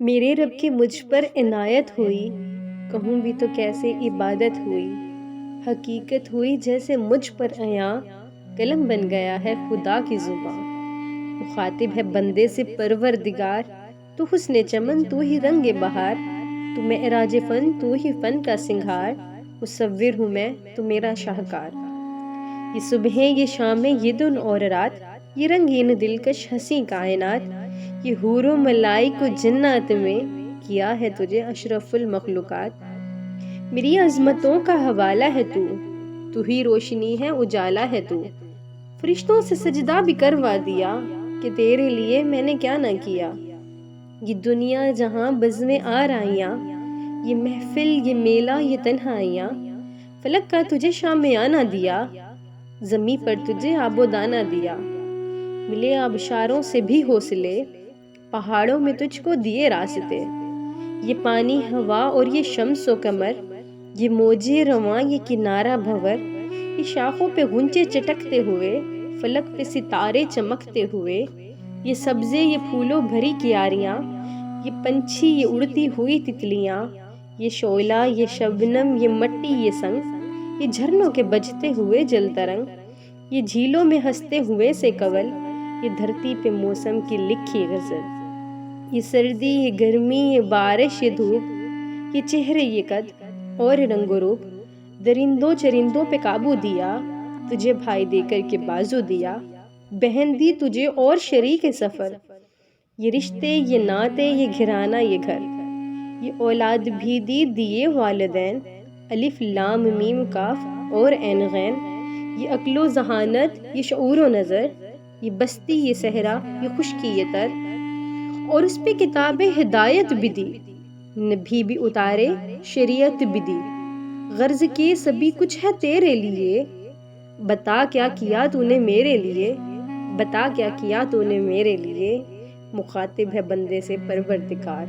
میرے رب کی مجھ پر عنایت ہوئی، کہوں بھی تو کیسے عبادت ہوئی، حقیقت ہوئی جیسے مجھ پر عیاں، قلم بن گیا ہے خدا کی زباں، مخاطب ہے بندے سے پروردگار، تو حسن چمن تو ہی رنگ بہار، تو معراج فن تو ہی فن کا سنگھار، مصور ہوں میں تو میرا شاہکار، یہ صبحیں یہ شامیں یہ دن اور رات، یہ رنگین دلکش حسین کائنات، یہ حور و ملائک و جنات میں کیا ہے تجھے اشرف المخلوقات، میری عظمتوں کا حوالہ ہے تو ہی روشنی ہے اجالا ہے تو، فرشتوں سے سجدہ بھی کروا دیا کہ تیرے لیے میں نے کیا نہ کیا، یہ دنیا جہاں بزمیں آرائیاں، یہ محفل یہ میلہ یہ تنہائیاں، فلک کا تجھے شامیانہ دیا، زمیں پر تجھے آب و دانہ دیا، ملے آبشاروں سے بھی حوصلے، پہاڑوں میں تجھ کو دیے راستے، یہ پانی ہوا اور یہ شمس و قمر، یہ موجے رواں یہ کنارہ بھنور، یہ شاخوں پہ غنچے چٹکتے ہوئے، فلک پہ ستارے چمکتے ہوئے، یہ سبزے یہ پھولوں بھری کیاریاں، یہ پنچھی یہ اڑتی ہوئی تتلیاں، یہ شعلہ یہ شبنم یہ مٹی یہ سنگ، یہ جھرنوں کے بجتے ہوئے جل ترنگ، یہ جھیلوں میں ہنستے ہوئے سے کنول، یہ دھرتی پہ موسم کی لکھی غزل، یہ سردی یہ گرمی یہ بارش یہ دھوپ، یہ چہرے یہ قد اور رنگ و روپ، درندوں چرندوں پہ قابو دیا، تجھے بھائی دے کر کے بازو دیا، بہن دی تجھے اور شریک سفر، یہ رشتے یہ نعتیں یہ گھرانہ یہ گھر، یہ اولاد بھی دی دیے والدین، الف لام میم کاف اور عین غین، یہ عقل و ذہانت یہ شعور و نظر، یہ بستی یہ صحرا یہ خشکی یہ تر، اور اس پہ کتاب ہدایت بھی دی، نبی بھی اتارے شریعت بھی دی، غرض کے سبھی کچھ ہے تیرے لیے، بتا کیا کیا تو نے میرے لیے، بتا کیا کیا تو نے میرے لیے، مخاطب ہے بندے سے پروردگار۔